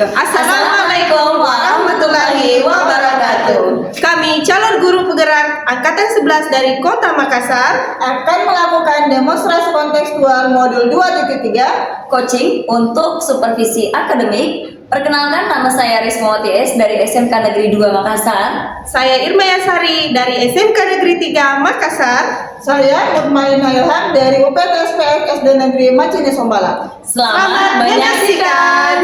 Assalamualaikum warahmatullahi wabarakatuh. Kami calon guru penggerak Angkatan 11 dari Kota Makassar akan melakukan demonstrasi kontekstual modul 2.3 coaching untuk supervisi akademik. Perkenalkan, nama saya Rismawati S dari SMK Negeri 2 Makassar. Saya Irma Yasari dari SMK Negeri 3 Makassar. Saya Nurmaina Ilham dari UPTSPF SD Negeri Macini Sombala. Selamat menyaksikan.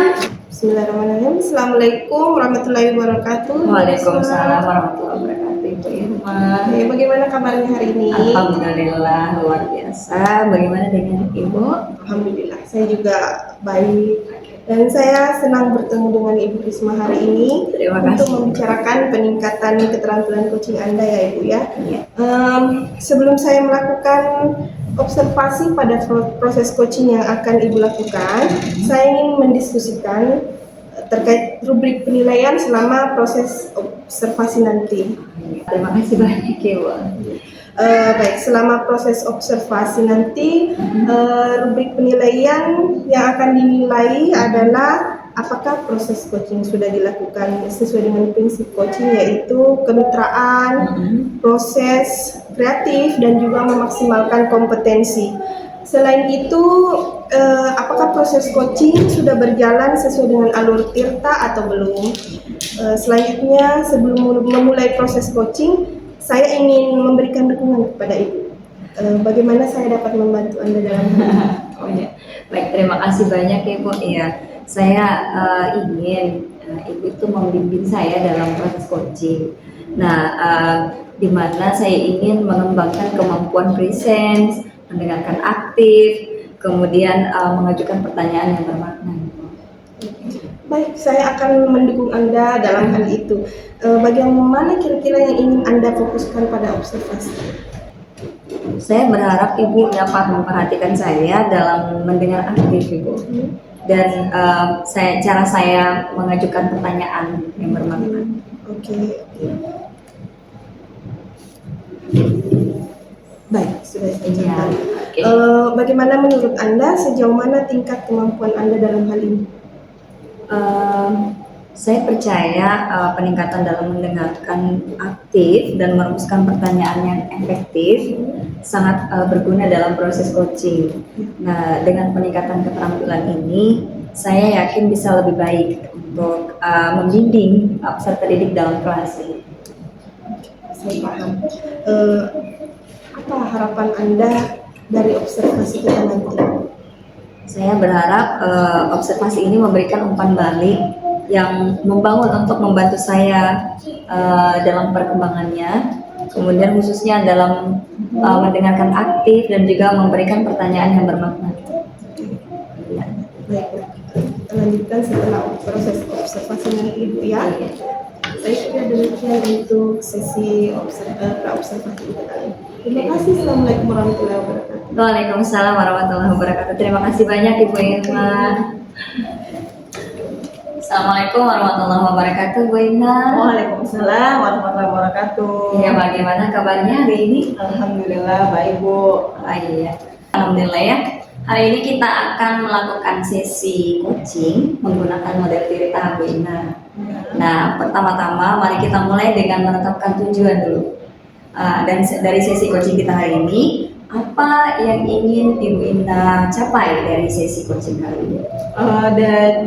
Bismillahirrahmanirrahim. Assalamualaikum warahmatullahi wabarakatuh. Waalaikumsalam warahmatullahi wabarakatuh. Ibu Irma. Bagaimana kabarnya hari ini? Alhamdulillah, luar biasa. Bagaimana dengan Ibu? Alhamdulillah, saya juga baik. Dan saya senang bertemu dengan Ibu Risma hari ini Terima kasih. untuk membicarakan peningkatan keterampilan coaching Anda ya Ibu ya. Iya. Sebelum saya melakukan observasi pada proses coaching yang akan Ibu lakukan, saya ingin mendiskusikan terkait rubrik penilaian selama proses observasi nanti. Terima kasih banyak Ibu. Baik, selama proses observasi nanti rubrik penilaian yang akan dinilai adalah apakah proses coaching sudah dilakukan sesuai dengan prinsip coaching, yaitu kemitraan, proses kreatif, dan juga memaksimalkan kompetensi. Selain itu, apakah proses coaching sudah berjalan sesuai dengan alur tirta atau belum? Selanjutnya, sebelum memulai proses coaching, saya ingin memberikan dukungan kepada Ibu. Bagaimana saya dapat membantu Anda dalam hal ini? Oh ya, baik, terima kasih banyak Ibu. Iya, saya ingin Ibu itu membimbing saya dalam proses coaching. Nah, di mana saya ingin mengembangkan kemampuan presence, mendengarkan aktif, kemudian mengajukan pertanyaan yang bermakna. Baik, saya akan mendukung Anda dalam hal itu. Bagaimana kira-kira yang ingin Anda fokuskan pada observasi? Saya berharap Ibu dapat memperhatikan saya dalam mendengar aktif Ibu. Dan cara saya mengajukan pertanyaan yang bermakna. Oke. Baik, sudah saya Iya, catat. oke. Bagaimana menurut Anda, sejauh mana tingkat kemampuan Anda dalam hal ini? Saya percaya peningkatan dalam mendengarkan aktif dan merumuskan pertanyaan yang efektif sangat berguna dalam proses coaching. Nah, dengan peningkatan keterampilan ini, saya yakin bisa lebih baik untuk membimbing peserta didik dalam kelas. Saya paham. Apa harapan Anda dari observasi kita nanti? Saya berharap observasi ini memberikan umpan balik yang membangun untuk membantu saya dalam perkembangannya, kemudian khususnya dalam mendengarkan aktif dan juga memberikan pertanyaan yang bermakna. Baik, kita lanjutkan setelah proses observasi nanti Ibu ya. Saya kira demikian untuk sesi pra-observasi kita kali. Terima kasih. Assalamualaikum warahmatullahi wabarakatuh. Waalaikumsalam warahmatullahi wabarakatuh. Terima kasih banyak Ibu Irma. Assalamualaikum warahmatullahi wabarakatuh, Bu Irma. Waalaikumsalam warahmatullahi wabarakatuh. Iya, bagaimana kabarnya hari ini? Alhamdulillah baik Bu. Iya. Alhamdulillah ya. Hari ini kita akan melakukan sesi coaching menggunakan model diri tahap Bu Irma. Nah, pertama-tama mari kita mulai dengan menetapkan tujuan dulu. Dan dari sesi coaching kita hari ini, apa yang ingin Ibu Indah capai dari sesi coaching kali ini?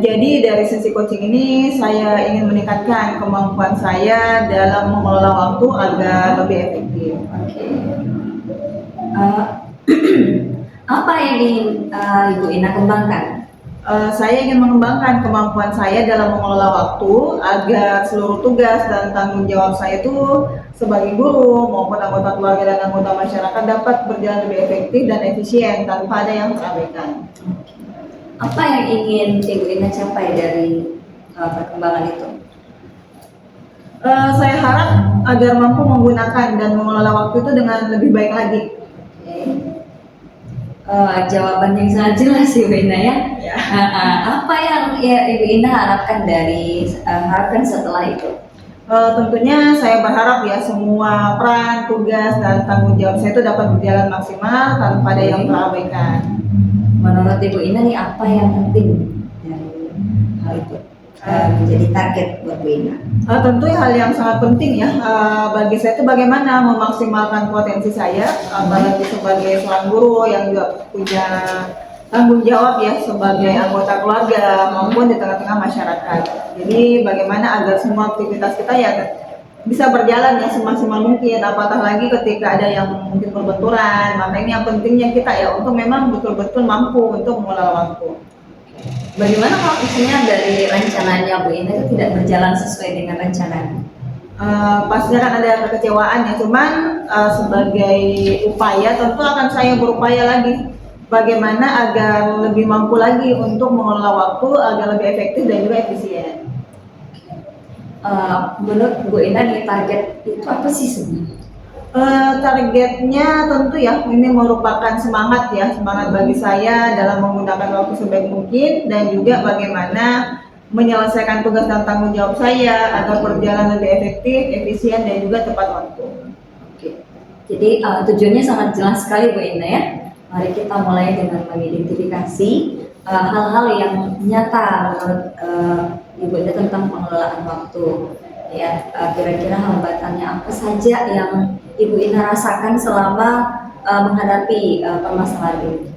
Jadi dari sesi coaching ini saya ingin meningkatkan kemampuan saya dalam mengelola waktu agar lebih efektif. Oke. Apa yang ingin Ibu Indah kembangkan? Saya ingin mengembangkan kemampuan saya dalam mengelola waktu agar seluruh tugas dan tanggung jawab saya itu sebagai guru maupun anggota keluarga dan anggota masyarakat dapat berjalan lebih efektif dan efisien tanpa ada yang terabaikan. Apa yang ingin Ibu Indah capai dari perkembangan itu? Saya harap agar mampu menggunakan dan mengelola waktu itu dengan lebih baik lagi. Jawaban yang sangat jelas Ibu Indah ya. Ya. Apa yang Ibu Indah harapkan harapkan setelah itu? Tentunya saya berharap ya semua peran, tugas, dan tanggung jawab saya itu dapat berjalan maksimal tanpa ada yang terabaikan. Menurut Ibu Indah nih apa yang penting dari hal itu? menjadi target buat Bu Ina? Tentu hal yang sangat penting ya bagi saya itu bagaimana memaksimalkan potensi saya, apalagi sebagai seorang guru yang juga punya tanggung jawab ya sebagai anggota keluarga maupun di tengah-tengah masyarakat. Jadi bagaimana agar semua aktivitas kita ya bisa berjalan ya semaksimal mungkin, apatah lagi ketika ada yang mungkin berbenturan. Makanya yang pentingnya kita ya untuk memang betul-betul mampu untuk mengelola waktu. Bagaimana kalau misalnya dari rencananya Bu Ina itu tidak berjalan sesuai dengan rencananya? Pastinya kan ada kekecewaan ya, cuman sebagai upaya tentu akan saya berupaya lagi bagaimana agar lebih mampu lagi untuk mengelola waktu agar lebih efektif dan juga efisien. Menurut Bu Ina nih target itu apa sih sebenarnya? Targetnya tentu ya ini merupakan semangat bagi saya dalam menggunakan waktu sebaik mungkin dan juga bagaimana menyelesaikan tugas dan tanggung jawab saya agar berjalan lebih efektif, efisien dan juga tepat waktu. Oke. Jadi tujuannya sangat jelas sekali Bu Ina ya. Mari kita mulai dengan mengidentifikasi hal-hal yang nyata menurut Ibu Ina tentang pengelolaan waktu. Ya, kira-kira hambatannya apa saja yang Ibu Ina rasakan selama menghadapi permasalahan ini?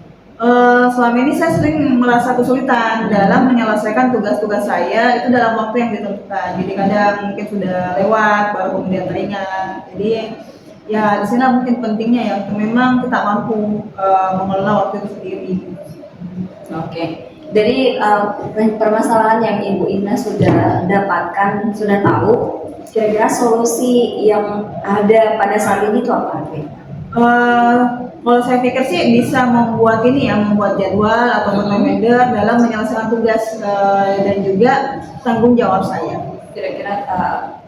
Selama ini saya sering merasa kesulitan dalam menyelesaikan tugas-tugas saya itu dalam waktu yang ditentukan. Jadi kadang mungkin sudah lewat baru kemudian teringat. Jadi ya di sini mungkin pentingnya ya untuk memang kita mampu mengelola waktu itu sendiri. Oke. Dari permasalahan yang Ibu Ina sudah dapatkan, sudah tahu, kira-kira solusi yang ada pada saat ini itu apa? Kalau saya pikir sih bisa membuat jadwal atau reminder dalam menyelesaikan tugas dan juga tanggung jawab saya. Kira-kira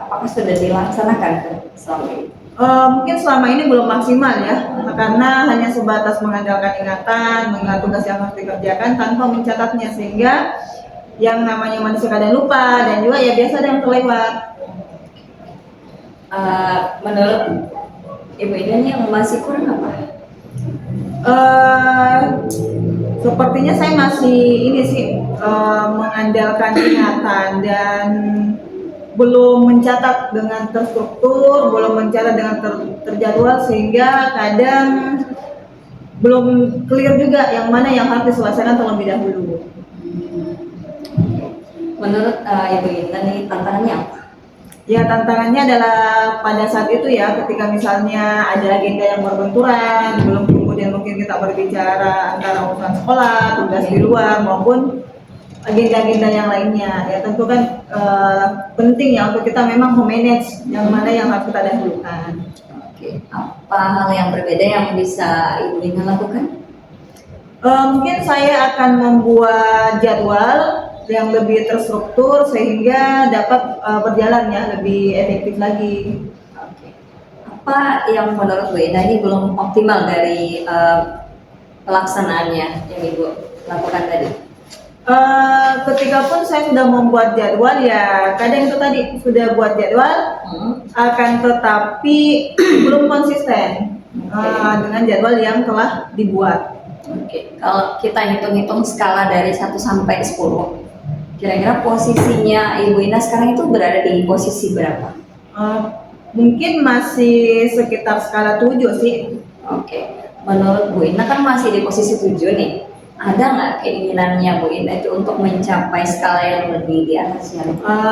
apakah sudah dilaksanakan selama ini? Mungkin selama ini belum maksimal ya, karena hanya sebatas mengandalkan ingatan, mengingat tugas yang harus dikerjakan tanpa mencatatnya, sehingga yang namanya manusia kadang lupa dan juga ya biasa ada yang terlewat. Menurut Ibu Ina yang masih kurang apa? Sepertinya saya masih mengandalkan ingatan dan belum mencatat dengan terstruktur, belum mencatat dengan terjadwal sehingga kadang belum clear juga yang mana yang harus diselesaikan terlebih dahulu. Menurut Ibu Ina nih tantangannya apa? Ya tantangannya adalah pada saat itu ya ketika misalnya ada agenda yang berbenturan, belum kemudian mungkin kita berbicara antara urusan sekolah, tugas di luar maupun agenda-agenda yang lainnya. Ya tentu kan penting ya untuk kita memang memanage yang mana yang harus kita dahulukan. Oke. Apa hal yang berbeda yang bisa Ibu Ina lakukan? Mungkin saya akan membuat jadwal yang lebih terstruktur sehingga dapat berjalan ya lebih efektif lagi. Oke. Apa yang menurut Bu Ina ini belum optimal dari pelaksanaannya yang Ibu lakukan tadi? Ketika pun saya sudah membuat jadwal ya kadang itu tadi sudah buat jadwal akan tetapi belum konsisten dengan jadwal yang telah dibuat. Oke. Kalau kita hitung-hitung skala dari 1 sampai 10, kira-kira posisinya Ibu Ina sekarang itu berada di posisi berapa? Mungkin masih sekitar skala 7 sih. Oke. Menurut Bu Ina kan masih di posisi 7 nih. Ada nggak keinginannya Bu Ina itu untuk mencapai skala yang lebih di atasnya?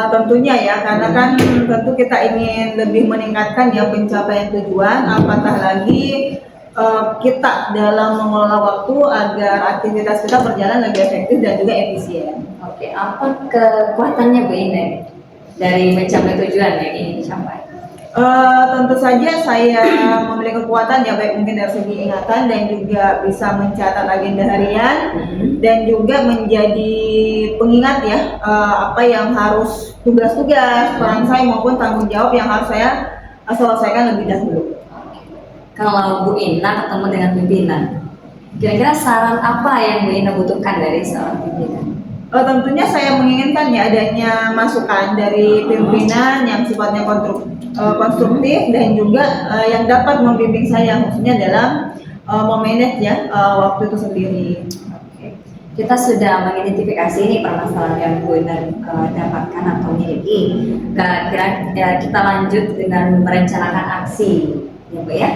Tentunya ya, karena kan tentu kita ingin lebih meningkatkan ya pencapaian tujuan, apatah lagi kita dalam mengelola waktu agar aktivitas kita berjalan lebih efektif dan juga efisien. Oke, apa kekuatannya Bu Ina dari mencapai tujuan yang ingin dicapai? Tentu saja saya memiliki kekuatan ya baik mungkin dari segi ingatan dan juga bisa mencatat agenda harian dan juga menjadi pengingat ya apa yang harus tugas-tugas peran saya maupun tanggung jawab yang harus saya selesaikan lebih dahulu. Kalau Bu Ina ketemu dengan pimpinan, kira-kira saran apa yang Bu Ina butuhkan dari seorang pimpinan? Tentunya saya menginginkan ya adanya masukan dari pimpinan yang sifatnya konstruktif dan juga yang dapat membimbing saya khususnya dalam memanage ya waktu itu sendiri. Oke. kita sudah mengidentifikasi ini permasalahan yang Bu Ina dapatkan atau miliki. Kita lanjut dengan merencanakan aksi, ya Bu ya.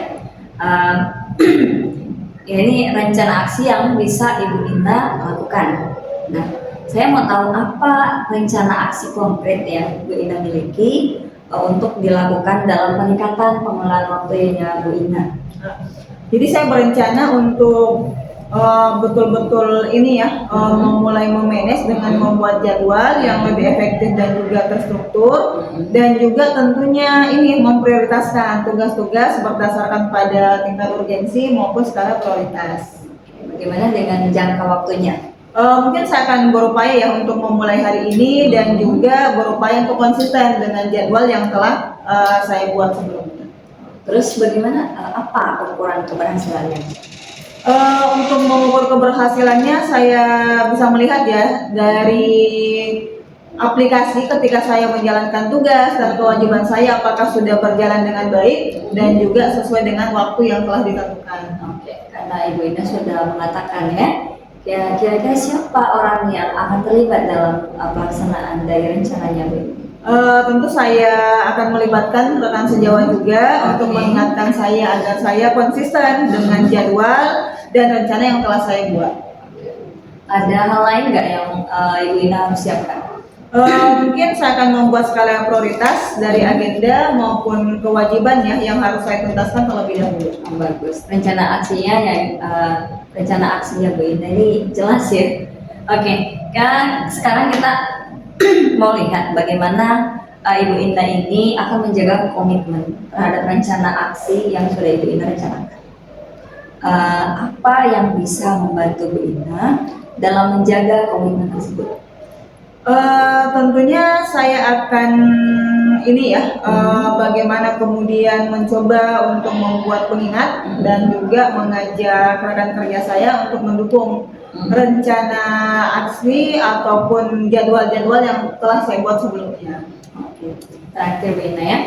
Ini rencana aksi yang bisa Ibu Ina lakukan. Nah, saya mau tahu apa rencana aksi konkret yang Bu Ina miliki untuk dilakukan dalam peningkatan pengelolaan waktunya Bu Ina. Jadi saya berencana untuk betul-betul ini ya, memulai memanage dengan membuat jadwal yang lebih efektif dan juga terstruktur, dan juga tentunya ini memprioritaskan tugas-tugas berdasarkan pada tingkat urgensi maupun skala prioritas. Bagaimana dengan jangka waktunya? Mungkin saya akan berupaya ya untuk memulai hari ini dan juga berupaya untuk konsisten dengan jadwal yang telah saya buat sebelumnya. Terus bagaimana, apa ukuran keberhasilannya? Untuk mengukur keberhasilannya, saya bisa melihat ya dari aplikasi ketika saya menjalankan tugas dan kewajiban saya apakah sudah berjalan dengan baik dan juga sesuai dengan waktu yang telah ditentukan. Oke, karena Ibu Ina sudah mengatakan ya, kira-kira siapa orang yang akan terlibat dalam pelaksanaan dari rencananya Bu? Tentu saya akan melibatkan rekan sejawat juga untuk mengingatkan saya agar saya konsisten dengan jadwal dan rencana yang telah saya buat. Ada hal lain nggak yang Ibu Ina harus siapkan? Mungkin saya akan membuat skala prioritas dari agenda maupun kewajiban ya yang harus saya tuntaskan terlebih dahulu. Bagus. Rencana aksinya Bu Ina ini jelas ya. Oke, kan sekarang kita mau lihat bagaimana Ibu Ina ini akan menjaga komitmen terhadap rencana aksi yang sudah Ibu Ina rencanakan. Apa yang bisa membantu Bu Ina dalam menjaga komitmen tersebut? Tentunya saya akan ini ya, bagaimana kemudian mencoba untuk membuat pengingat dan juga mengajak rekan kerja saya untuk mendukung rencana aksi ataupun jadwal-jadwal yang telah saya buat sebelumnya. Oke. Terakhir Bu Ina ya,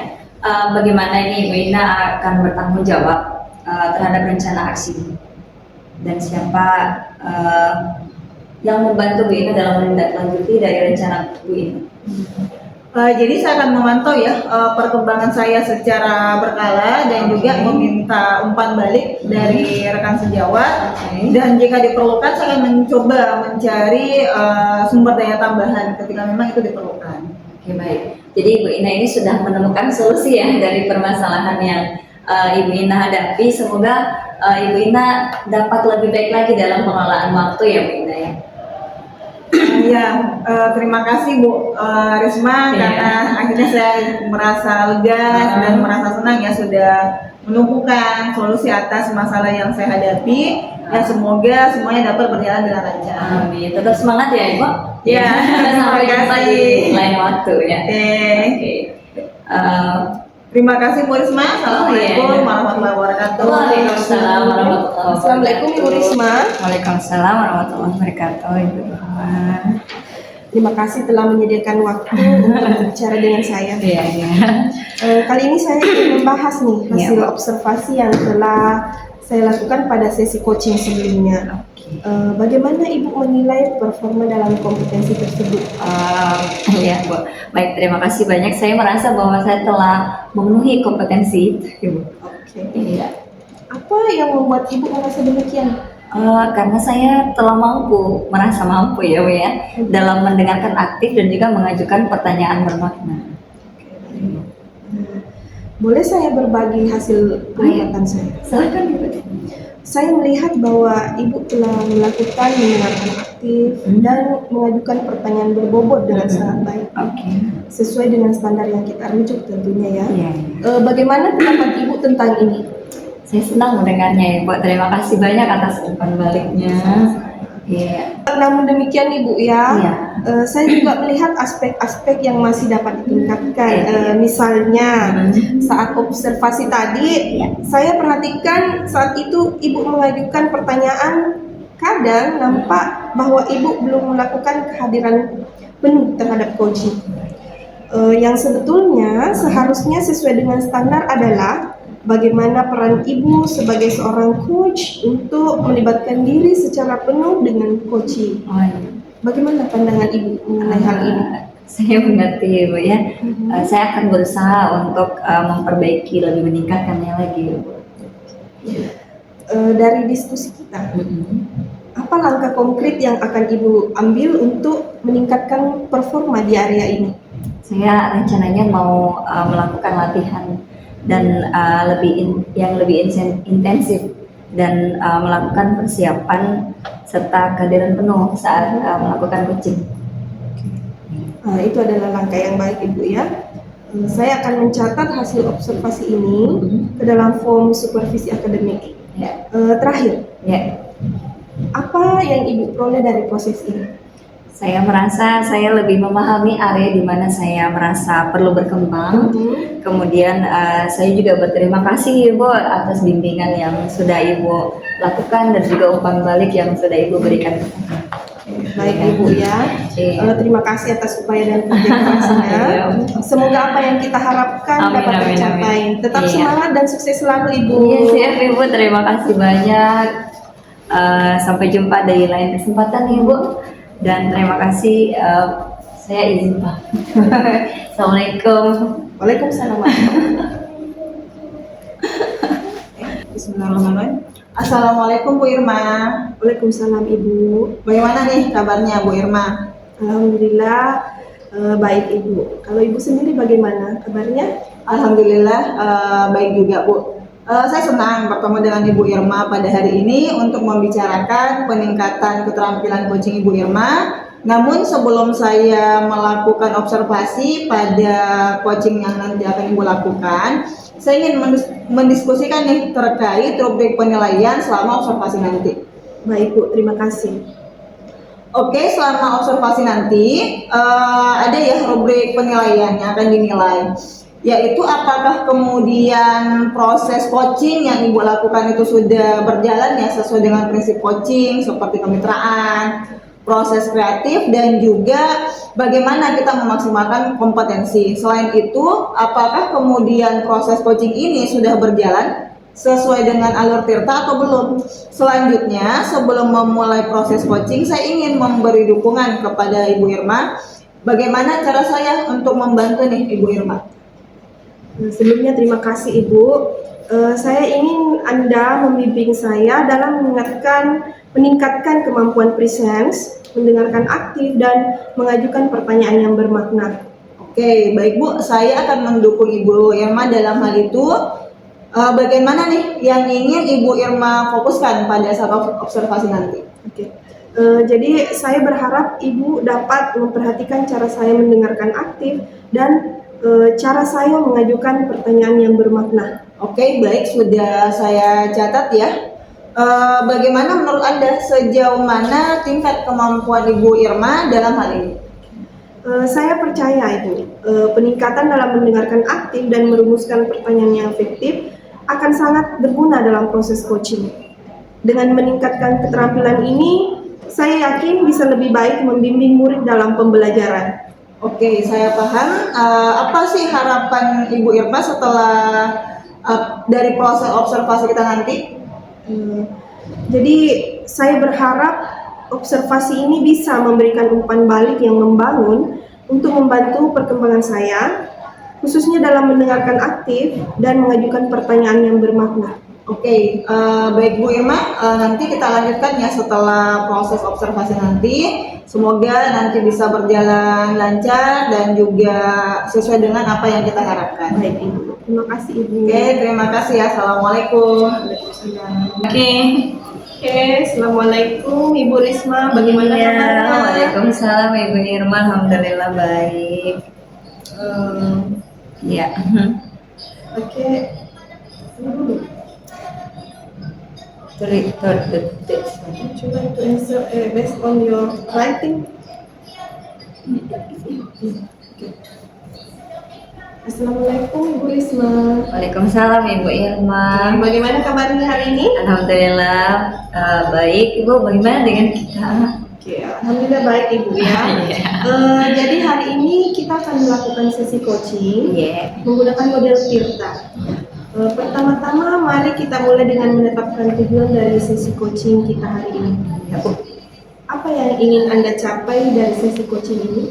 bagaimana ini Bu Ina akan bertanggung jawab terhadap rencana aksi dan siapa yang membantu Bu Ina dalam menindaklanjuti dari rencana Bu Ina? Jadi saya akan memantau ya perkembangan saya secara berkala dan juga meminta umpan balik dari rekan sejawat, dan jika diperlukan saya akan mencoba mencari sumber daya tambahan ketika memang itu diperlukan. Oke, baik. Jadi Bu Ina ini sudah menemukan solusi ya dari permasalahan yang Ibu Ina hadapi. Semoga Ibu Ina dapat lebih baik lagi dalam pengelolaan waktu ya Bu Ina ya. Terima kasih Bu Risma, karena akhirnya saya merasa lega dan merasa senang ya sudah menemukan solusi atas masalah yang saya hadapi. Ya, semoga semuanya dapat berjalan dengan lancar. Amin. Tetap semangat ya Ibu. Ya, Sampai jumpa di lain waktu ya. Oke. Terima kasih Bu Risma. Assalamualaikum warahmatullahi wabarakatuh. Waalaikumsalam warahmatullahi wabarakatuh. Assalamualaikum Bu Risma. Waalaikumsalam warahmatullahi wabarakatuh Ibu Risma. Terima kasih telah menyediakan waktu untuk berbicara dengan saya. Iya. Kali ini saya ingin membahas nih hasil observasi yang telah saya lakukan pada sesi coaching sebelumnya. Bagaimana Ibu menilai performa dalam kompetensi tersebut? Iya Bu. Baik, terima kasih banyak. Saya merasa bahwa saya telah memenuhi kompetensi itu Ibu. Oke. Iya. Apa yang membuat Ibu merasa demikian? Karena saya telah merasa mampu ya Bu ya, dalam mendengarkan aktif dan juga mengajukan pertanyaan bermakna. Boleh saya berbagi hasil pengamatan saya? Silakan Ibu. Saya melihat bahwa Ibu telah melakukan mendengarkan aktif dan mengajukan pertanyaan berbobot dengan sangat baik. Oke. Sesuai dengan standar yang kita rujuk tentunya ya. Iya. Bagaimana pendapat Ibu tentang ini? Saya senang mendengarnya ya Bu. Terima kasih banyak atas umpan baliknya. Iya. Namun demikian Ibu ya, Iya. saya juga melihat aspek-aspek yang masih dapat ditingkatkan. Misalnya saat observasi tadi, saya perhatikan saat itu Ibu mengajukan pertanyaan, kadang nampak bahwa Ibu belum melakukan kehadiran penuh terhadap coaching. Yang sebetulnya seharusnya sesuai dengan standar adalah bagaimana peran Ibu sebagai seorang coach untuk melibatkan diri secara penuh dengan coaching. Oh, iya. Bagaimana pandangan Ibu mengenai hal ini? Saya mengerti Ibu ya. Saya akan berusaha untuk memperbaiki lebih meningkatkannya lagi Ibu. Dari diskusi kita, apa langkah konkret yang akan Ibu ambil untuk meningkatkan performa di area ini? Saya rencananya mau melakukan latihan dan yang lebih intensif dan melakukan persiapan serta kehadiran penuh saat melakukan coaching. Itu adalah langkah yang baik Ibu ya. Saya akan mencatat hasil observasi ini ke dalam form supervisi akademik. Ya. Terakhir, Ya. apa yang Ibu peroleh dari proses ini? Saya merasa saya lebih memahami area di mana saya merasa perlu berkembang. Kemudian saya juga berterima kasih Ibu atas bimbingan yang sudah Ibu lakukan dan juga umpan balik yang sudah Ibu berikan. Baik Ibu ya. Iya. Terima kasih atas upaya dan kerja kerasnya. Iya. Semoga apa yang kita harapkan Amin, dapat amin, tercapai. amin. Tetap Iya. semangat dan sukses selalu Ibu. Iya siap Ibu, terima kasih banyak. Sampai jumpa di lain kesempatan Ibu. Dan terima kasih. Saya izin Pak. Assalamualaikum. Waalaikumsalam. Bismillahirrahmanirrahim. Assalamualaikum Bu Irma. Waalaikumsalam Ibu. Bagaimana nih kabarnya Bu Irma? Alhamdulillah baik Ibu. Kalau Ibu sendiri bagaimana kabarnya? Alhamdulillah baik juga Bu. Saya senang bertemu dengan Ibu Irma pada hari ini untuk membicarakan peningkatan keterampilan coaching Ibu Irma. Namun sebelum saya melakukan observasi pada coaching yang nanti akan Ibu lakukan, saya ingin mendiskusikan nih terkait rubrik penilaian selama observasi nanti. Baik Bu, terima kasih. Oke, selama observasi nanti ada ya rubrik penilaian yang akan dinilai, yaitu apakah kemudian proses coaching yang Ibu lakukan itu sudah berjalan ya sesuai dengan prinsip coaching seperti kemitraan, proses kreatif, dan juga bagaimana kita memaksimalkan kompetensi. Selain itu, apakah kemudian proses coaching ini sudah berjalan sesuai dengan alur tirta atau belum. Selanjutnya, sebelum memulai proses coaching, saya ingin memberi dukungan kepada Ibu Irma. Bagaimana cara saya untuk membantu nih Ibu Irma? Sebelumnya terima kasih Ibu. Saya ingin Anda membimbing saya dalam meningkatkan kemampuan presence, mendengarkan aktif, dan mengajukan pertanyaan yang bermakna. Oke, baik Bu. Saya akan mendukung Ibu Irma dalam hal itu. Bagaimana nih yang ingin Ibu Irma fokuskan pada saat observasi nanti? Oke. Jadi saya berharap Ibu dapat memperhatikan cara saya mendengarkan aktif dan cara saya mengajukan pertanyaan yang bermakna. Oke, baik, sudah saya catat ya. Bagaimana menurut Anda sejauh mana tingkat kemampuan Ibu Irma dalam hal ini? Saya percaya Ibu, peningkatan dalam mendengarkan aktif dan merumuskan pertanyaan yang efektif akan sangat berguna dalam proses coaching. Dengan meningkatkan keterampilan ini, saya yakin bisa lebih baik membimbing murid dalam pembelajaran. Oke, saya paham. Apa sih harapan Ibu Irma setelah dari proses observasi kita nanti? Jadi saya berharap observasi ini bisa memberikan umpan balik yang membangun untuk membantu perkembangan saya, khususnya dalam mendengarkan aktif dan mengajukan pertanyaan yang bermakna. Oke, baik Bu Irma, nanti kita lanjutkan ya setelah proses observasi nanti. Semoga nanti bisa berjalan lancar dan juga sesuai dengan apa yang kita harapkan. Baik Ibu, terima kasih Ibu. Oke, terima kasih ya. Assalamualaikum. Oke. Assalamualaikum Ibu Risma, bagaimana Iya, kabarnya? Waalaikumsalam Ibu Irma, alhamdulillah baik. Ya. Oke. Coba to answer based on your writing. Assalamualaikum Ibu Risma. Waalaikumsalam Ibu Irma. Bagaimana kabarnya hari ini? Alhamdulillah baik. Ibu bagaimana dengan kita? Oke, alhamdulillah baik Ibu ya. Jadi hari ini kita akan melakukan sesi coaching Iya. menggunakan model Tirta. Pertama-tama mari kita mulai dengan menetapkan tujuan dari sesi coaching kita hari ini. Ya, Bu. Apa yang ingin Anda capai dari sesi coaching ini?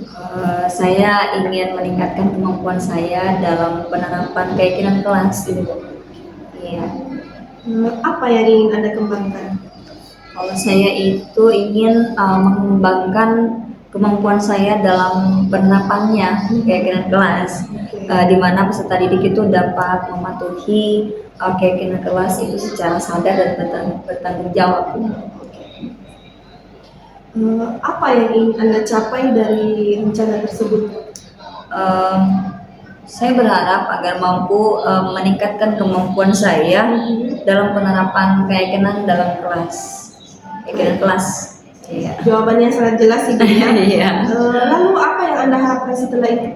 Saya ingin meningkatkan kemampuan saya dalam penerapan keyakinan kelas ini, Bu. Iya. Apa yang ingin Anda kembangkan? Kalau saya itu ingin mengembangkan kemampuan saya dalam penerapannya keyakinan kelas, di mana peserta didik itu dapat mematuhi keyakinan kelas itu secara sadar dan bertanggung jawab. Apa yang ingin Anda capai dari rencana tersebut? Em, saya berharap agar mampu meningkatkan kemampuan saya dalam penerapan keyakinan dalam kelas. Keyakinan kelas. Iya. Jawabannya sangat jelas Ibu ya. Iya. Lalu apa yang Anda harapkan setelah itu?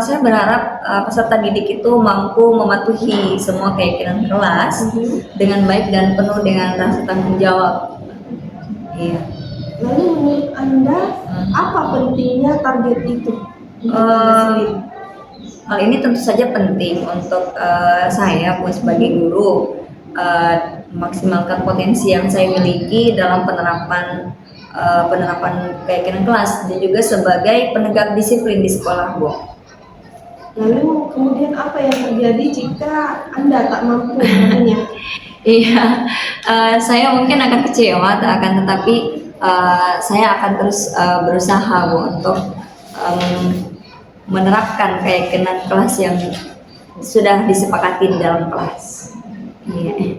Saya berharap peserta didik itu mampu mematuhi semua keyakinan kelas dengan baik dan penuh dengan rasa tanggung jawab. Iya. Lalu menurut Anda apa pentingnya target itu? Untuk Anda sendiri? Hal ini tentu saja penting untuk saya sebagai guru, memaksimalkan potensi yang saya miliki dalam penerapan keyakinan kelas dan juga sebagai penegak disiplin di sekolah, Bu. Lalu kemudian apa yang terjadi jika Anda tak mampu melakukannya? Iya, saya mungkin akan kecewa, akan tetapi saya akan terus berusaha, Bu, untuk menerapkan keyakinan kelas yang sudah disepakati di dalam kelas. Iya.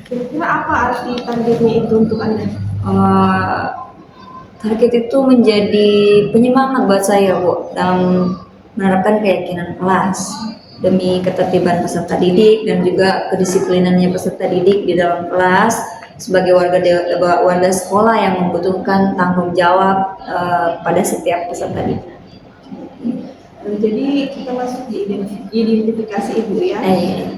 Kira-kira apa arti targetnya itu untuk Anda? Target itu menjadi penyemangat buat saya, Bu, dalam menerapkan keyakinan kelas demi ketertiban peserta didik dan juga kedisiplinannya peserta didik di dalam kelas sebagai warga sekolah yang membutuhkan tanggung jawab pada setiap peserta didik. Jadi kita masuk di identifikasi Ibu ya. Iya.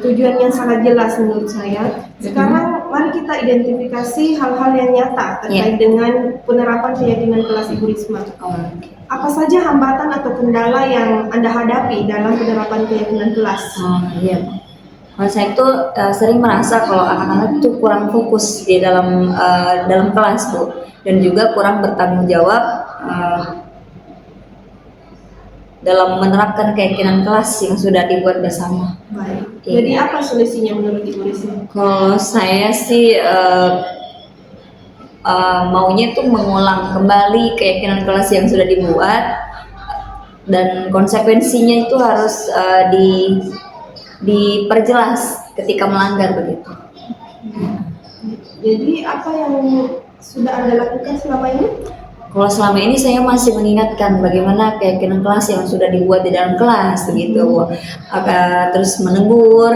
Tujuan yang sangat jelas menurut saya. Sekarang mari kita identifikasi hal-hal yang nyata terkait dengan penerapan keyakinan kelas Ibu Risma. Apa saja hambatan atau kendala yang Anda hadapi dalam penerapan keyakinan kelas? Iya. Kalau saya itu sering merasa kalau anak-anak itu kurang fokus di dalam kelas, Bu, dan juga kurang bertanggung jawab dalam menerapkan keyakinan kelas yang sudah dibuat bersama. Baik. Iya. Jadi apa solusinya menurut Ibu Risma? Kalau saya sih maunya itu mengulang kembali keyakinan kelas yang sudah dibuat dan konsekuensinya itu harus diperjelas ketika melanggar begitu. Jadi apa yang sudah Anda lakukan selama ini? Kalau selama ini saya masih mengingatkan bagaimana keyakinan kelas yang sudah dibuat di dalam kelas begitu, Bu. Terus menegur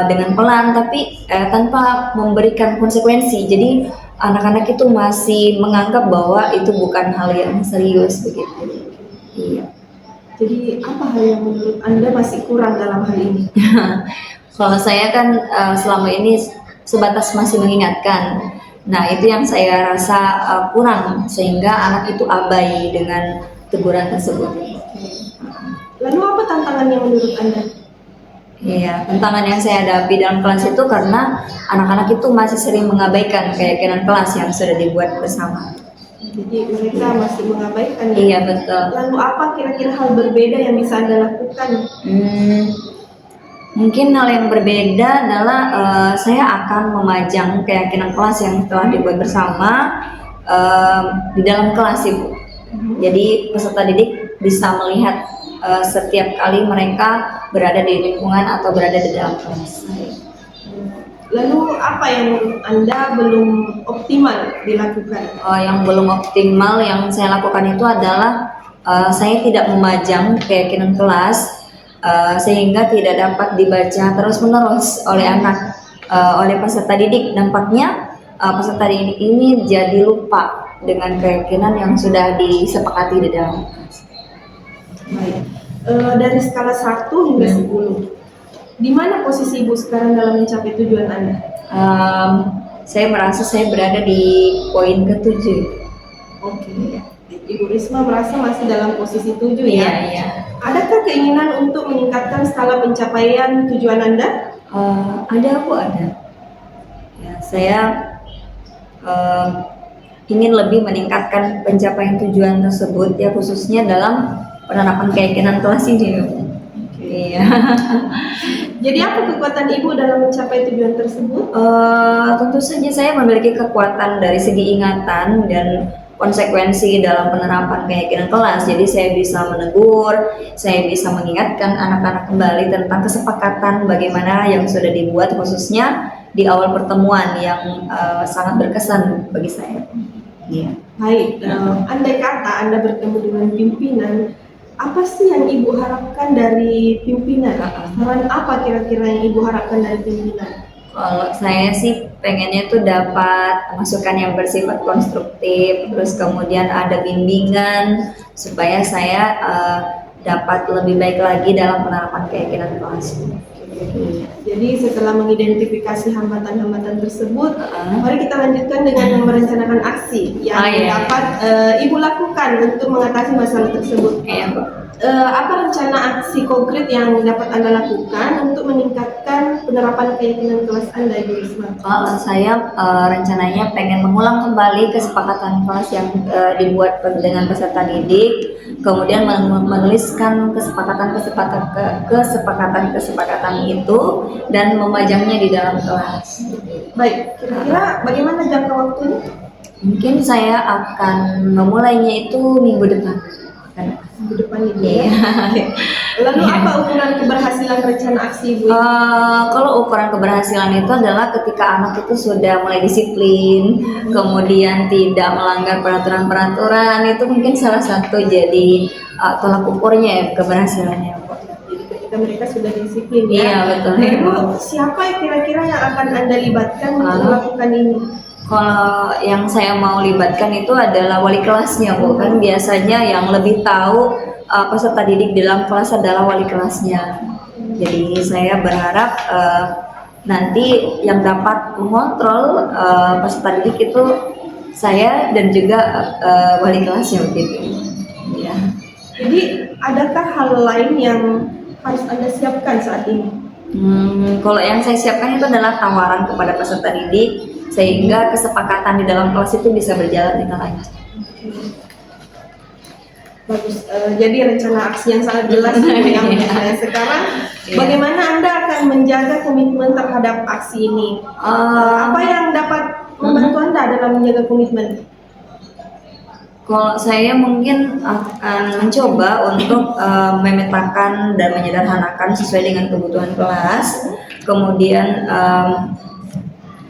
dengan pelan tapi tanpa memberikan konsekuensi. Jadi anak-anak itu masih menganggap bahwa itu bukan hal yang serius begitu. Iya. Jadi apa hal yang menurut Anda masih kurang dalam hal ini? Kalau saya kan selama ini sebatas masih mengingatkan. Nah, itu yang saya rasa kurang sehingga anak itu abai dengan teguran tersebut. Lalu apa tantangannya menurut Anda? Iya, tantangan yang saya hadapi dalam kelas itu karena anak-anak itu masih sering mengabaikan keyakinan kelas yang sudah dibuat bersama. Jadi mereka masih mengabaikan. Iya, betul. Lalu apa kira-kira hal berbeda yang bisa Anda lakukan? Mungkin hal yang berbeda adalah saya akan memajang keyakinan kelas yang telah dibuat bersama di dalam kelas, Ibu. Jadi peserta didik bisa melihat setiap kali mereka berada di lingkungan atau berada di dalam kelas. Lalu apa yang menurut Anda belum optimal dilakukan? Yang belum optimal yang saya lakukan itu adalah saya tidak memajang keyakinan kelas sehingga tidak dapat dibaca terus-menerus oleh oleh peserta didik. Dampaknya peserta didik ini jadi lupa dengan keyakinan yang sudah disepakati di dalam kelas. Baik. Dari skala 1 hingga 10, di mana posisi Ibu sekarang dalam mencapai tujuan Anda? Saya merasa saya berada di poin ke-7. Oke. Ibu Risma merasa masih dalam posisi 7 ya? Iya. Adakah keinginan untuk meningkatkan skala pencapaian tujuan Anda? Ada Bu, ada. Ya, saya eh, ingin lebih meningkatkan pencapaian tujuan tersebut ya, khususnya dalam penerapan keyakinan kelas ini. Iya. Jadi apa kekuatan Ibu dalam mencapai tujuan tersebut? Tentu saja saya memiliki kekuatan dari segi ingatan dan konsekuensi dalam penerapan keyakinan kelas. Jadi saya bisa menegur, saya bisa mengingatkan anak-anak kembali tentang kesepakatan bagaimana yang sudah dibuat, khususnya di awal pertemuan yang sangat berkesan bagi saya. Iya. Baik, andai kata Anda bertemu dengan pimpinan, apa sih yang Ibu harapkan dari pimpinan? Saran apa kira-kira yang Ibu harapkan dari pimpinan? Kalau saya sih pengennya tuh dapat masukan yang bersifat konstruktif, terus kemudian ada bimbingan supaya saya dapat lebih baik lagi dalam penerapan keyakinan kelas. Jadi setelah mengidentifikasi hambatan-hambatan tersebut, mari kita lanjutkan dengan merencanakan aksi yang dapat Ibu lakukan untuk mengatasi masalah tersebut. Iya, Bu. Apa rencana aksi konkret yang dapat Anda lakukan untuk meningkatkan penerapan keyakinan kelas Anda, Ibu Risma? Saya rencananya pengen mengulang kembali kesepakatan kelas yang dibuat dengan peserta didik, kemudian menuliskan kesepakatan itu dan memajangnya di dalam kelas. Baik, kira-kira bagaimana jangka waktunya? Mungkin saya akan memulainya itu minggu depan. Minggu depan ini. Lalu apa ukuran keberhasilan rencana aksi Ibu? Kalau ukuran keberhasilan itu adalah ketika anak itu sudah mulai disiplin, kemudian tidak melanggar peraturan-peraturan, itu mungkin salah satu jadi tolak ukurnya ya keberhasilannya. Jadi ketika mereka sudah disiplin ya. Iya, betul. Lalu siapa yang kira-kira yang akan Anda libatkan untuk melakukan ini? Kalau yang saya mau libatkan itu adalah wali kelasnya, Bu. Kan biasanya yang lebih tahu peserta didik di dalam kelas adalah wali kelasnya. Jadi saya berharap nanti yang dapat mengontrol peserta didik itu saya dan juga wali kelasnya begitu. Ya. Jadi adakah hal lain yang harus Anda siapkan saat ini? Kalau yang saya siapkan itu adalah tawaran kepada peserta didik sehingga kesepakatan di dalam kelas itu bisa berjalan dengan lancar. Bagus. Jadi rencana aksi yang sangat jelas yang sekarang. Bagaimana Anda akan menjaga komitmen terhadap aksi ini? Apa yang dapat membantu Anda dalam menjaga komitmen? Kalau saya mungkin akan mencoba untuk memetakan dan menyederhanakan sesuai dengan kebutuhan kelas. Kemudian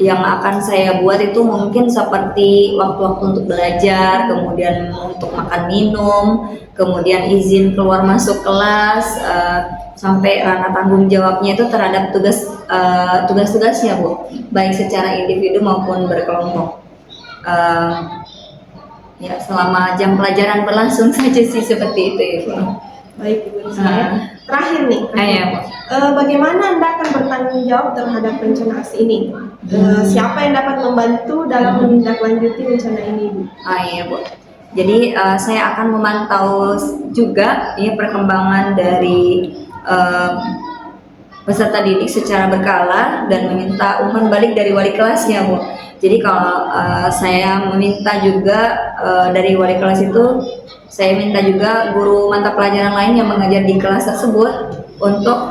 yang akan saya buat itu mungkin seperti waktu-waktu untuk belajar, kemudian untuk makan minum, kemudian izin keluar masuk kelas, sampai ranah tanggung jawabnya itu terhadap tugas-tugasnya, Bu, baik secara individu maupun berkelompok. Ya, selama jam pelajaran berlangsung saja sih seperti itu ya, Bu. Baik, Ibu Risma. Terakhir nih, bagaimana Anda akan bertanggung jawab terhadap rencana aksi ini? Siapa yang dapat membantu dalam menindaklanjuti rencana ini, Bu? Iya, Bu. Jadi saya akan memantau juga ini perkembangan dari peserta didik secara berkala dan meminta umpan balik dari wali kelasnya, Bu. Jadi kalau saya meminta juga dari wali kelas itu, saya minta juga guru mata pelajaran lain yang mengajar di kelas tersebut untuk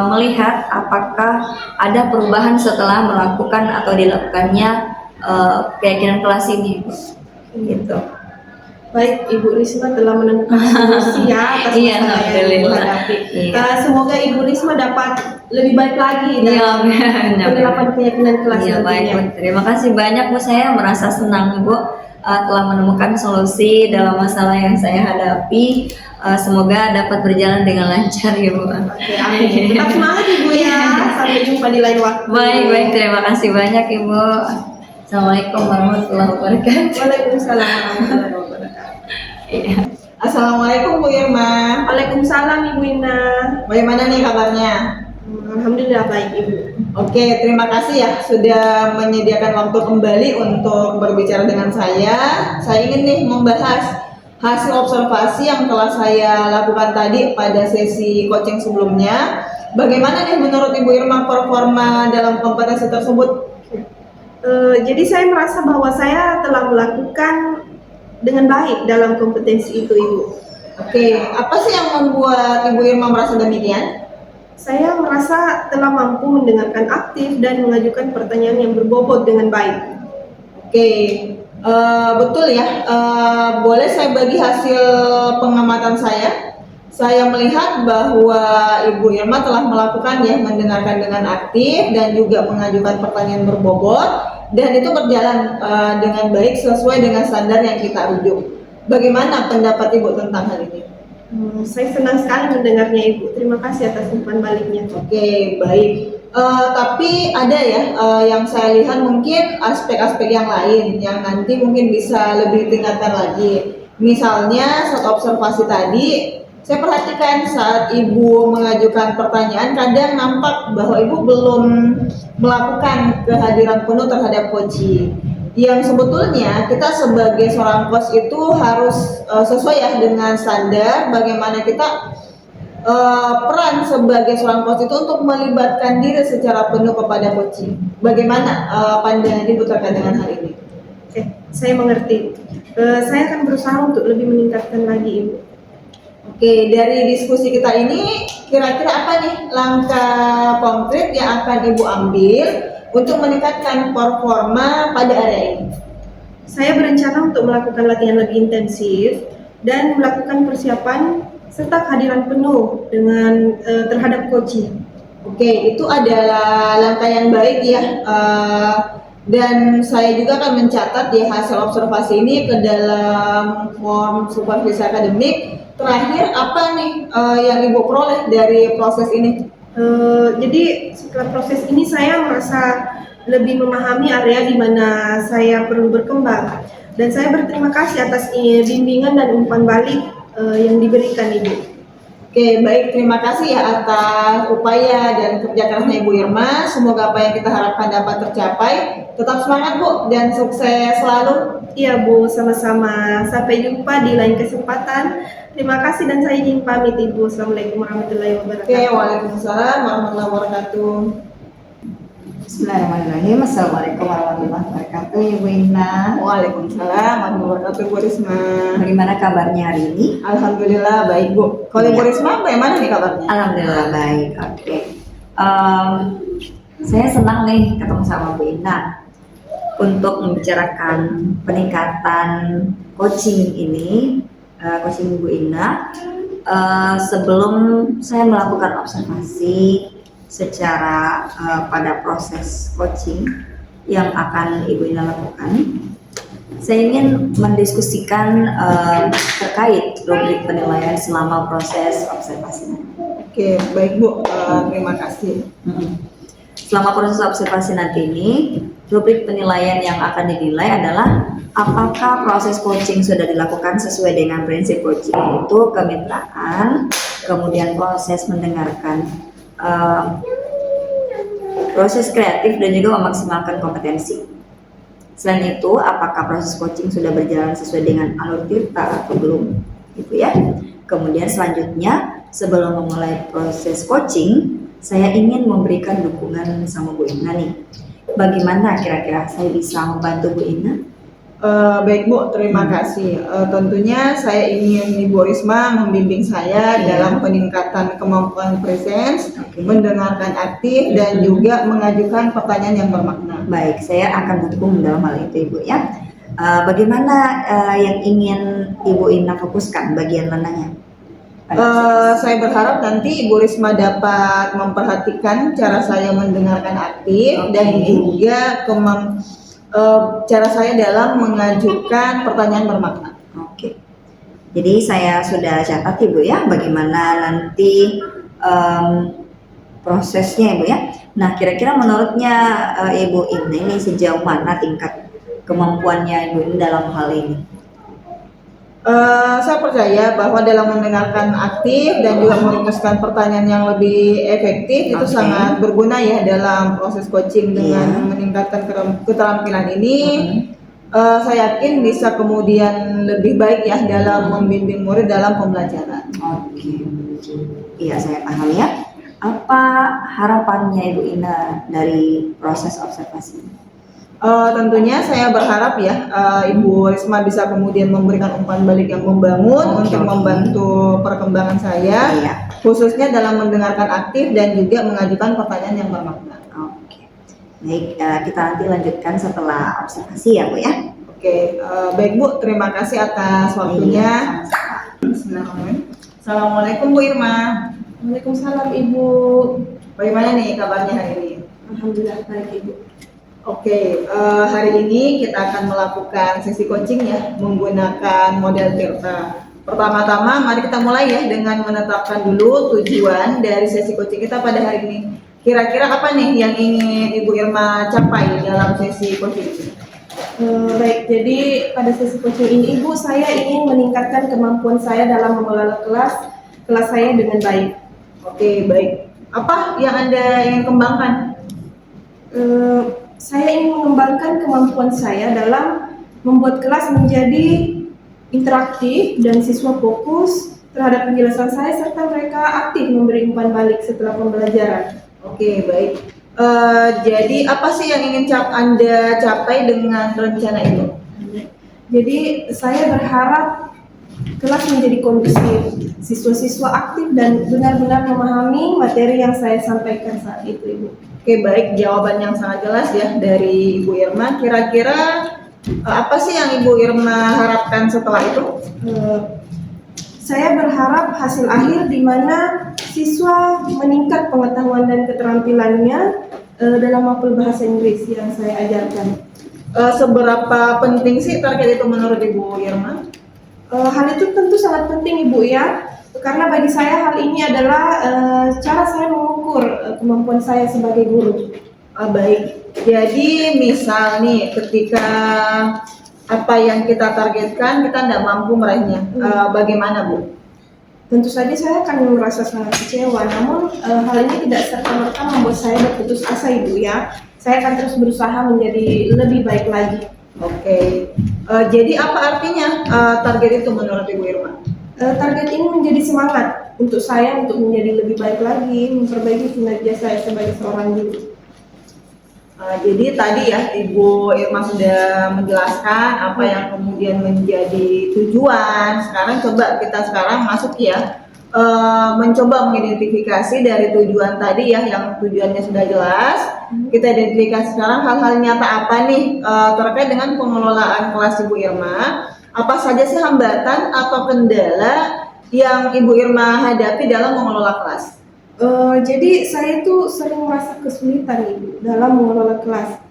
melihat apakah ada perubahan setelah melakukan atau dilakukannya keyakinan kelas ini, gitu. Baik, Ibu Risma telah menemukan solusi ya atas masalah yang Ibu hadapi. Semoga Ibu Risma dapat lebih baik lagi dalam penerapan keyakinan kelas nantinya. Baik, Bu. Terima kasih banyak, Bu. Saya merasa senang, Bu, telah menemukan solusi dalam masalah yang saya hadapi. Semoga dapat berjalan dengan lancar ya, Bu. Oke, amin. Tetap semangat Ibu ya. Sampai jumpa di lain waktu. Baik, terima kasih banyak Ibu. Assalamualaikum warahmatullahi wabarakatuh. Waalaikumsalam warahmatullahi wabarakatuh. Assalamualaikum Bu Irma. Waalaikumsalam Ibu Ina. Bagaimana nih kabarnya? Alhamdulillah baik Ibu. Oke, terima kasih ya sudah menyediakan waktu kembali untuk berbicara dengan saya. Saya ingin nih membahas hasil observasi yang telah saya lakukan tadi pada sesi coaching sebelumnya. Bagaimana nih menurut Ibu Irma performa dalam kompetensi tersebut? Jadi saya merasa bahwa saya telah melakukan dengan baik dalam kompetensi itu, Ibu. Oke, apa sih yang membuat Ibu Irma merasa demikian? Saya merasa telah mampu mendengarkan aktif dan mengajukan pertanyaan yang berbobot dengan baik. Oke, betul ya. Boleh saya bagi hasil pengamatan saya? Saya melihat bahwa Ibu Irma telah melakukan ya mendengarkan dengan aktif dan juga mengajukan pertanyaan berbobot, dan itu berjalan dengan baik sesuai dengan standar yang kita rujuk. Bagaimana pendapat Ibu tentang hal ini? Saya senang sekali mendengarnya, Ibu. Terima kasih atas umpan baliknya. Oke, baik. Tapi ada ya yang saya lihat mungkin aspek-aspek yang lain yang nanti mungkin bisa lebih ditingkatkan lagi. Misalnya saat observasi tadi, saya perhatikan saat Ibu mengajukan pertanyaan kadang nampak bahwa Ibu belum melakukan kehadiran penuh terhadap coaching. Yang sebetulnya kita sebagai seorang coach itu harus sesuai ya dengan standar bagaimana kita peran sebagai seorang coach itu untuk melibatkan diri secara penuh kepada coaching. Bagaimana pandangan Ibu terkait dengan hal ini? Oke, saya mengerti. Saya akan berusaha untuk lebih meningkatkan lagi, Ibu. Oke, dari diskusi kita ini kira-kira apa nih langkah konkret yang akan Ibu ambil untuk meningkatkan performa pada area ini? Saya berencana untuk melakukan latihan lebih intensif dan melakukan persiapan serta kehadiran penuh dengan terhadap coaching. Oke, itu adalah langkah yang baik ya. Dan saya juga akan mencatat ya hasil observasi ini ke dalam form supervisi akademik. Terakhir apa nih yang Ibu peroleh dari proses ini? Jadi setelah proses ini saya merasa lebih memahami area di mana saya perlu berkembang, dan saya berterima kasih atas bimbingan dan umpan balik yang diberikan, Ibu. Oke, baik, terima kasih ya atas upaya dan kerja kerasnya Ibu Irma. Semoga apa yang kita harapkan dapat tercapai. Tetap semangat Bu dan sukses selalu. Iya Bu, sama-sama. Sampai jumpa di lain kesempatan. Terima kasih dan saya izin pamit, Ibu. Assalamualaikum warahmatullahi wabarakatuh. Oke, waalaikumsalam warahmatullahi wabarakatuh. Bismillahirrahmanirrahim. Assalamualaikum warahmatullahi wabarakatuh, Ibu Ina. Waalaikumsalam warahmatullahi wabarakatuh, Bu Risma. Bagaimana kabarnya hari ini? Alhamdulillah baik Bu. Kalau Bu Risma bagaimana nih kabarnya? Alhamdulillah baik. Oke. Saya senang nih ketemu sama Bu Ina untuk membicarakan peningkatan coaching ini, coaching Bu Ina. Sebelum saya melakukan observasi secara pada proses coaching yang akan Ibu Ina lakukan, saya ingin mendiskusikan terkait rubrik penilaian selama proses observasi. Oke, baik Bu. Terima kasih. Selama proses observasi nanti ini, rubrik penilaian yang akan dinilai adalah apakah proses coaching sudah dilakukan sesuai dengan prinsip coaching, yaitu kemitraan, kemudian proses mendengarkan, proses kreatif, dan juga memaksimalkan kompetensi. Selain itu, apakah proses coaching sudah berjalan sesuai dengan alur tirta atau belum, gitu ya. Kemudian selanjutnya, sebelum memulai proses coaching, saya ingin memberikan dukungan sama Bu Ina nih. Bagaimana kira-kira saya bisa membantu Bu Ina? Baik Bu, terima kasih. Tentunya saya ingin Ibu Risma membimbing saya dalam peningkatan kemampuan presence, mendengarkan aktif, dan juga mengajukan pertanyaan yang bermakna. Baik, saya akan dukung dalam hal itu Ibu ya. Bagaimana yang ingin Ibu Ina fokuskan bagian mananya? Saya berharap nanti Ibu Risma dapat memperhatikan cara saya mendengarkan aktif dan juga cara saya dalam mengajukan pertanyaan bermakna. Oke. Jadi saya sudah catat Ibu ya, bagaimana nanti prosesnya Ibu ya. Nah, kira-kira menurutnya Ibu ini sejauh mana tingkat kemampuannya Ibu ini dalam hal ini? Saya percaya bahwa dalam mendengarkan aktif dan juga merumuskan pertanyaan yang lebih efektif itu sangat berguna ya dalam proses coaching dengan meningkatkan keterampilan ini. Saya yakin bisa kemudian lebih baik ya dalam membimbing murid dalam pembelajaran. Oke. Iya, saya paham ya. Apa harapannya Ibu Ina dari proses observasi? Tentunya saya berharap ya Ibu Risma bisa kemudian memberikan umpan balik yang membangun untuk membantu perkembangan saya, Iya. khususnya dalam mendengarkan aktif dan juga mengajukan pertanyaan yang bermakna. Oke. Baik, kita nanti lanjutkan setelah observasi ya Bu ya. Oke, baik Bu, terima kasih atas waktunya. Iya, Bismillahirrahmanirrahim. Assalamualaikum Bu Irma. Waalaikumsalam Ibu. Bagaimana nih kabarnya hari ini? Alhamdulillah baik Ibu. Oke, hari ini kita akan melakukan sesi coaching ya menggunakan model Tirta. Pertama-tama mari kita mulai ya dengan menetapkan dulu tujuan dari sesi coaching kita pada hari ini. Kira-kira apa nih yang ingin Ibu Irma capai dalam sesi coaching ini? Baik, jadi pada sesi coaching ini Ibu, saya ingin meningkatkan kemampuan saya dalam mengelola kelas saya dengan baik. Oke, baik. Apa yang Anda ingin kembangkan? Saya ingin mengembangkan kemampuan saya dalam membuat kelas menjadi interaktif dan siswa fokus terhadap penjelasan saya serta mereka aktif memberi umpan balik setelah pembelajaran. Oke, baik. Jadi apa sih yang ingin Anda capai dengan rencana itu? Jadi saya berharap kelas menjadi kondusif, siswa-siswa aktif dan benar-benar memahami materi yang saya sampaikan saat itu, Ibu. Oke, baik, jawaban yang sangat jelas ya dari Ibu Irma. Kira-kira apa sih yang Ibu Irma harapkan setelah itu? Saya berharap hasil akhir di mana siswa meningkat pengetahuan dan keterampilannya dalam mapel bahasa Inggris yang saya ajarkan. Seberapa penting sih target itu menurut Ibu Irma? Hal itu tentu sangat penting Ibu ya, karena bagi saya hal ini adalah cara saya mengukur kemampuan saya sebagai guru. Baik, jadi misal nih ketika apa yang kita targetkan kita tidak mampu meraihnya, bagaimana Bu? Tentu saja saya akan merasa sangat kecewa, namun hal ini tidak serta-merta membuat saya berputus asa Ibu ya. Saya akan terus berusaha menjadi lebih baik lagi. Oke, jadi apa artinya target itu menurut Ibu Irma? Target ini menjadi semangat untuk saya untuk menjadi lebih baik lagi, memperbaiki kinerja saya sebagai seorang guru. Jadi tadi ya Ibu Irma sudah menjelaskan apa yang kemudian menjadi tujuan. Sekarang coba kita masuk ya, mencoba mengidentifikasi dari tujuan tadi ya, yang tujuannya sudah jelas. Kita identifikasi sekarang hal-hal nyata apa nih terkait dengan pengelolaan kelas Ibu Irma. Apa saja sih hambatan atau kendala yang Ibu Irma hadapi dalam mengelola kelas? Jadi saya itu sering merasa kesulitan Ibu dalam mengelola kelas.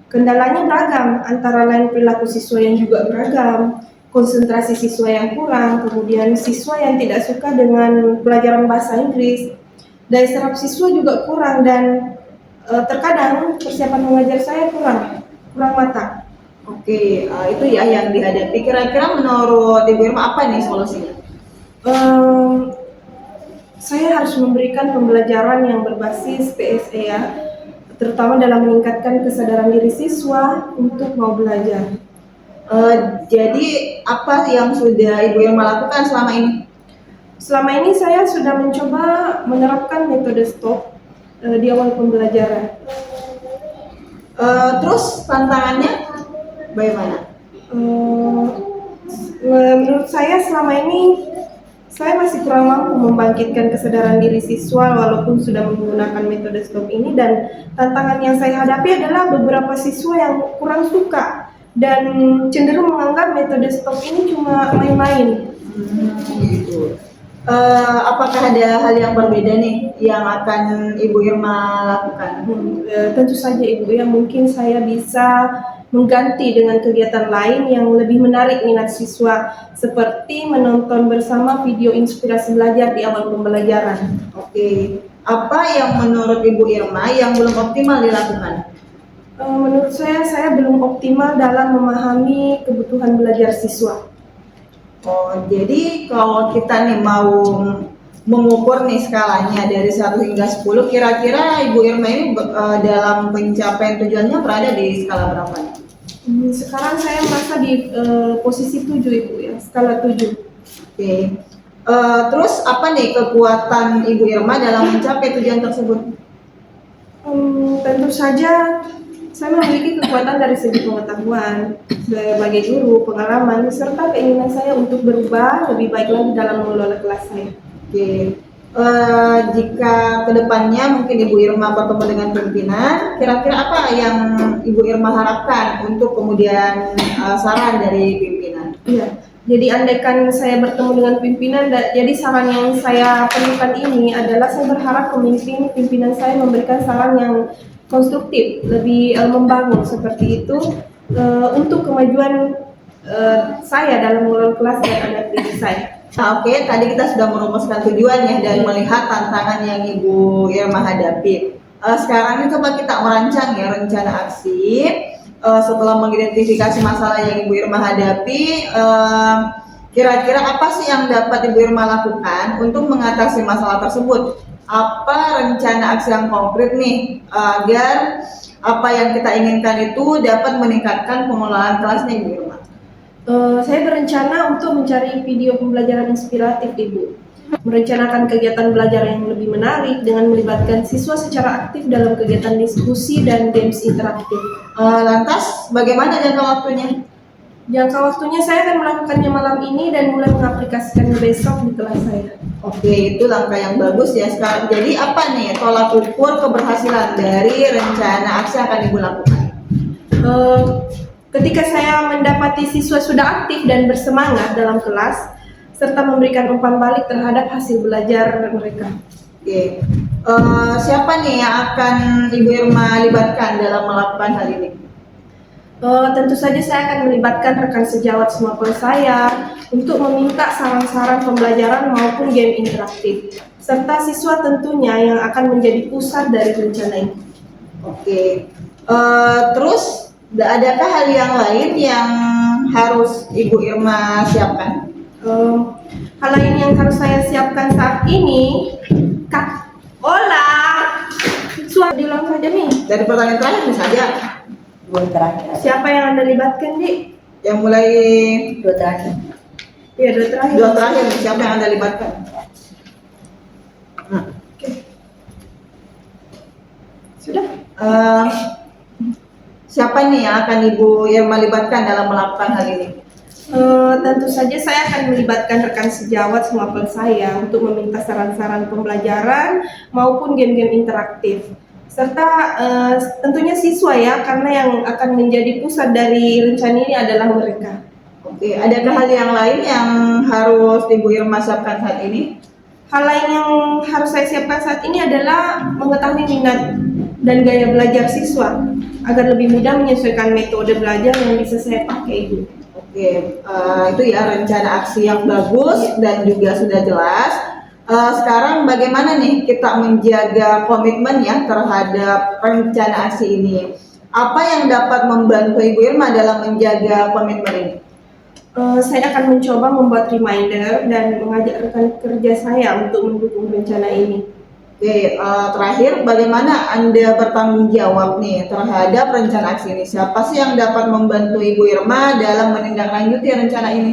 Kendalanya beragam, antara lain perilaku siswa yang juga beragam, konsentrasi siswa yang kurang, kemudian siswa yang tidak suka dengan pelajaran bahasa Inggris, daya serap siswa juga kurang, dan terkadang persiapan mengajar saya kurang matang. Oke, itu ya yang dihadapi. Kira-kira menurut Ibu Irma apa nih solusinya? Saya harus memberikan pembelajaran yang berbasis PSE ya, terutama dalam meningkatkan kesadaran diri siswa untuk mau belajar. Jadi apa yang sudah Ibu Irma lakukan selama ini? Selama ini saya sudah mencoba menerapkan metode STOP di awal pembelajaran. Terus tantangannya bagaimana? Menurut saya selama ini saya masih kurang mampu membangkitkan kesadaran diri siswa walaupun sudah menggunakan metode STOP ini, dan tantangan yang saya hadapi adalah beberapa siswa yang kurang suka dan cenderung menganggap metode STOP ini cuma main-main. Gitu. Apakah ada hal yang berbeda nih yang akan Ibu Irma lakukan? Tentu saja Ibu ya, mungkin saya bisa mengganti dengan kegiatan lain yang lebih menarik minat siswa, seperti menonton bersama video inspirasi belajar di awal pembelajaran. Oke, apa yang menurut Ibu Irma yang belum optimal dilakukan? Menurut saya belum optimal dalam memahami kebutuhan belajar siswa. Oh, jadi kalau kita nih mau mengukur nih skalanya dari 1 hingga 10, kira-kira Ibu Irma ini dalam pencapaian tujuannya berada di skala berapa? Sekarang saya merasa di posisi 7 Ibu ya, skala 7. Oke. Terus apa nih kekuatan Ibu Irma dalam mencapai tujuan tersebut? Tentu saja saya memiliki kekuatan dari segi pengetahuan sebagai guru, pengalaman, serta keinginan saya untuk berubah lebih baik lagi dalam mengelola kelas saya. Oke. Jika kedepannya mungkin Ibu Irma bertemu dengan pimpinan, kira-kira apa yang Ibu Irma harapkan untuk kemudian saran dari pimpinan? Iya. Jadi andaikan saya bertemu dengan pimpinan, jadi saran yang saya perlukan ini adalah saya berharap pimpinan saya memberikan saran yang konstruktif, lebih membangun seperti itu untuk kemajuan saya dalam mengelola kelas dan anak didik saya. Oke, tadi kita sudah merumuskan tujuan ya dan melihat tantangan yang Ibu Irma hadapi. Sekarang ini coba kita merancang ya rencana aksi. Setelah mengidentifikasi masalah yang Ibu Irma hadapi, kira-kira apa sih yang dapat Ibu Irma lakukan untuk mengatasi masalah tersebut? Apa rencana aksi yang konkret nih agar apa yang kita inginkan itu dapat meningkatkan pengelolaan kelasnya Ibu Irma? Saya berencana untuk mencari video pembelajaran inspiratif, Ibu. Merencanakan kegiatan belajar yang lebih menarik dengan melibatkan siswa secara aktif dalam kegiatan diskusi dan games interaktif. Lantas, bagaimana jangka waktunya? Jangka waktunya saya akan melakukannya malam ini dan mulai mengaplikasikannya besok di kelas saya. Oke, itu langkah yang bagus ya sekarang. Jadi apa nih tolak ukur keberhasilan dari rencana aksi yang akan Ibu lakukan? Ketika saya mendapati siswa sudah aktif dan bersemangat dalam kelas, serta memberikan umpan balik terhadap hasil belajar mereka. Oke, siapa nih yang akan Ibu Irma libatkan dalam melakukan hal ini? Tentu saja saya akan melibatkan rekan sejawat semampu saya untuk meminta saran-saran pembelajaran maupun game interaktif, serta siswa tentunya yang akan menjadi pusat dari rencana ini. Oke, terus adakah hal yang lain yang harus Ibu Irma siapkan? Hal lain yang harus saya siapkan saat ini, Kak Ola, suara diulang saja nih. Dari pertanyaan terakhir saja. Dua terakhir. Siapa yang Anda libatkan, Dik? Yang mulai Dua terakhir. Ya, dua terakhir. dua terakhir, siapa yang Anda libatkan? Oke. Sudah? Siapa nih yang akan Ibu Irma libatkan dalam melakukan hal ini? Tentu saja saya akan melibatkan rekan sejawat semampu saya untuk meminta saran-saran pembelajaran maupun game-game interaktif. Serta tentunya siswa ya, karena yang akan menjadi pusat dari rencana ini adalah mereka. Oke, adakah hal yang lain yang harus Ibu Irma siapkan saat ini? Hal lain yang harus saya siapkan saat ini adalah mengetahui minat dan gaya belajar siswa agar lebih mudah menyesuaikan metode belajar yang bisa saya pakai, Ibu. Oke, itu ya rencana aksi yang bagus dan juga sudah jelas. Sekarang bagaimana nih kita menjaga komitmen ya terhadap rencana aksi ini? Apa yang dapat membantu Ibu Irma dalam menjaga komitmen ini? Saya akan mencoba membuat reminder dan mengajak rekan kerja saya untuk mendukung rencana ini. Oke, terakhir bagaimana Anda bertanggung jawab nih terhadap rencana aksi ini? Siapa sih yang dapat membantu Ibu Irma dalam menindaklanjuti rencana ini?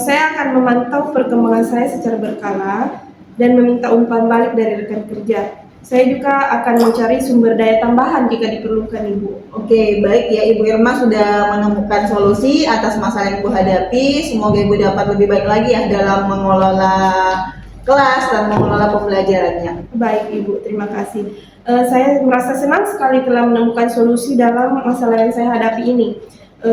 Saya akan memantau perkembangan saya secara berkala dan meminta umpan balik dari rekan kerja. Saya juga akan mencari sumber daya tambahan jika diperlukan, Ibu. Oke, baik ya Ibu Irma sudah menemukan solusi atas masalah yang Ibu hadapi. Semoga Ibu dapat lebih baik lagi ya dalam mengelola kelas dan mengelola pembelajarannya. Baik, Ibu, terima kasih. Saya merasa senang sekali telah menemukan solusi dalam masalah yang saya hadapi ini.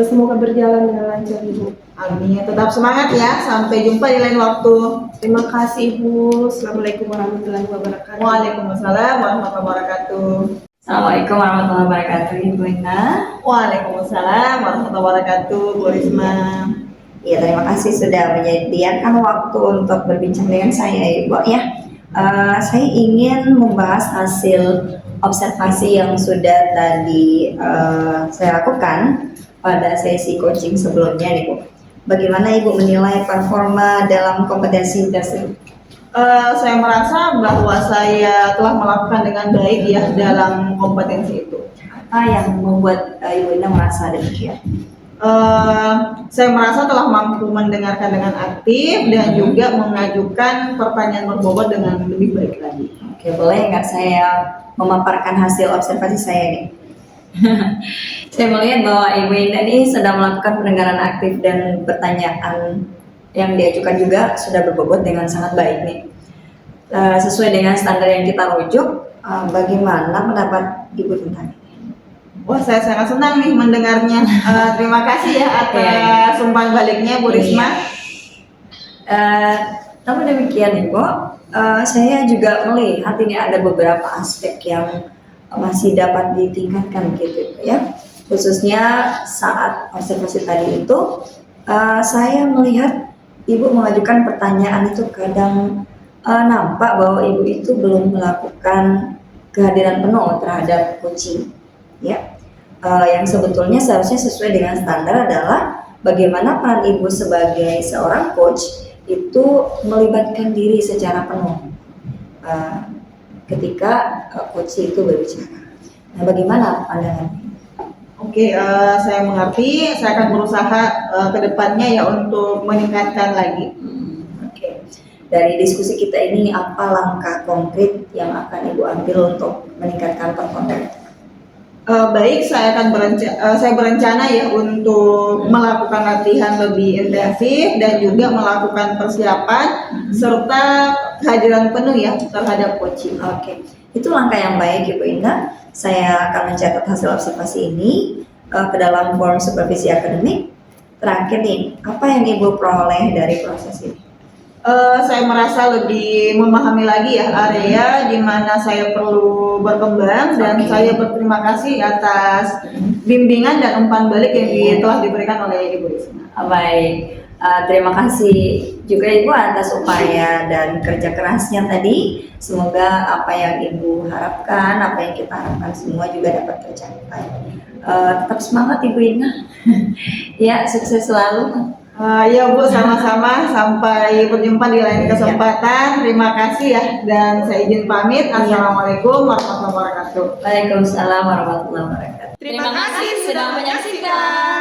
Semoga berjalan dengan lancar, Ibu. Amin. Tetap semangat ya. Sampai jumpa di lain waktu. Terima kasih, Ibu. Assalamualaikum warahmatullahi wabarakatuh. Waalaikumsalam warahmatullahi wabarakatuh. Assalamualaikum warahmatullahi wabarakatuh, Ibu Ina. Waalaikumsalam warahmatullahi wabarakatuh, Bu Risma. Ya, terima kasih sudah menyediakan waktu untuk berbincang dengan saya, Ibu ya. Saya ingin membahas hasil observasi yang sudah tadi saya lakukan pada sesi coaching sebelumnya nih, Bu. Bagaimana Ibu menilai performa dalam kompetensi tersebut? Saya merasa bahwa saya telah melakukan dengan baik ya dalam kompetensi itu. apa yang membuat Ibu Indah merasa demikian? Saya merasa telah mampu mendengarkan dengan aktif dan juga mengajukan pertanyaan berbobot dengan lebih baik lagi. Oke, boleh nggak saya memaparkan hasil observasi saya nih? Saya melihat bahwa Ibu Indah ini sedang melakukan pendengaran aktif dan pertanyaan yang diajukan juga sudah berbobot dengan sangat baik nih. Sesuai dengan standar yang kita rujuk, bagaimana pendapat Ibu tentang ini? Wah, saya sangat senang nih mendengarnya. Terima kasih ya atas umpan baliknya Bu Risma. Namun demikian Ibu, saya juga melihat ini ada beberapa aspek yang masih dapat ditingkatkan gitu ya. Khususnya saat observasi tadi itu, saya melihat Ibu mengajukan pertanyaan itu kadang nampak bahwa Ibu itu belum melakukan kehadiran penuh terhadap coaching, ya. Yang sebetulnya seharusnya sesuai dengan standar adalah bagaimana peran Ibu sebagai seorang coach itu melibatkan diri secara penuh ketika coach itu berbicara. Nah, bagaimana pandangan? Oke, saya mengerti. Saya akan berusaha ke depannya ya untuk meningkatkan lagi. Oke. Dari diskusi kita ini, apa langkah konkret yang akan Ibu ambil untuk meningkatkan performa? Baik, saya berencana ya untuk melakukan latihan lebih intensif dan juga melakukan persiapan serta kehadiran penuh ya terhadap coaching. Oke, itu langkah yang baik Ibu Indah. Saya akan mencatat hasil observasi ini ke dalam form supervisi akademik. Terakhir nih, apa yang Ibu peroleh dari proses ini? Saya merasa lebih memahami lagi ya area di mana saya perlu berkembang dan saya berterima kasih atas bimbingan dan umpan balik yang telah diberikan oleh Ibu Risma. Baik, terima kasih juga Ibu atas upaya dan kerja kerasnya tadi. Semoga apa yang Ibu harapkan, apa yang kita harapkan semua juga dapat tercapai. Tetap semangat Ibu Indah. Ya, sukses selalu. Ya Bu, sama-sama. Sampai berjumpa di lain kesempatan. Terima kasih ya. Dan saya izin pamit. Assalamualaikum warahmatullahi wabarakatuh. Waalaikumsalam warahmatullahi wabarakatuh. Terima kasih sudah menyaksikan.